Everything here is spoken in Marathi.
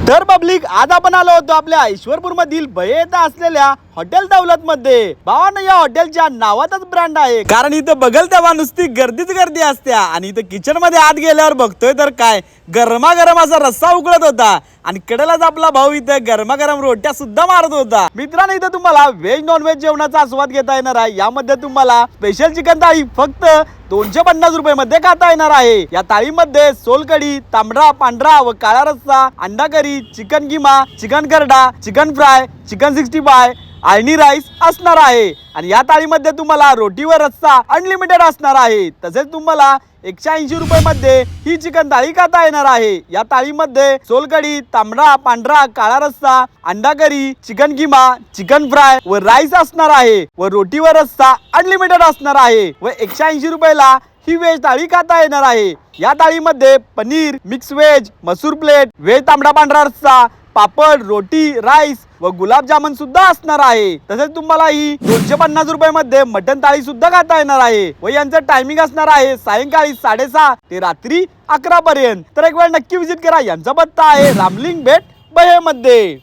तर पब्लिक, आज आपण आलो होतो आपल्या ईश्वरपूर मधील बये येथे असलेल्या हॉटेल दौलत मध्ये. भावानं, या हॉटेलच्या नावातच ब्रँड आहे, कारण इथं बघल तेव्हा नुसती गर्दीच गर्दी असत्या. आणि इथं किचन मध्ये आत गेल्यावर बघतोय तर काय गरमागरम असा रस्सा उकळत होता आणि कडेलाच आपला भाऊ इथं गरमागरम रोट्या सुद्धा मारत होता. मित्रांनो, इथं तुम्हाला व्हेज नॉन व्हेज जेवणाचा आस्वाद घेता येणार आहे. यामध्ये तुम्हाला स्पेशल चिकन थाळी फक्त 250 रुपये मध्ये खाता येणार आहे. या थाळीमध्ये सोलकढी, तांबडा, पांढरा व काळा रस्सा, अंडा करी, चिकन किमा, चिकन करडा, चिकन फ्राय, चिकन 65 आणि राईस असणार आहे. आणि या थाळीमध्ये तुम्हाला रोटी व रस्सा अनलिमिटेड असणार आहे. तसेच तुम्हाला 180 रुपये मध्ये ही चिकन थाळी खाता येणार आहे. या थाळीमध्ये सोलकढी, तांबडा, पांढरा, काळा रस्सा, अंडा करी, चिकन किमा, चिकन फ्राय व राईस असणार आहे व रोटी व रस्सा अनलिमिटेड असणार आहे. व 180 रुपयाला ही व्हेज थाळी खाता येणार आहे. या थाळीमध्ये पनीर, मिक्स व्हेज, मसूर प्लेट, व्हेज तांबडा पांढरा रस्सा, पापड, रोटी, राईस व गुलाबजामुन सुद्धा असणार आहे. तसेच तुम्हाला ही 250 रुपये मध्ये मटन थाळी सुद्धा खाता येणार आहे. व यांचं टायमिंग असणार आहे सायंकाळी 6:30 ते रात्री 11 पर्यंत. तर एक वेळ नक्की विजिट करा. यांचा पत्ता आहे रामलिंग भेट बहे मध्ये.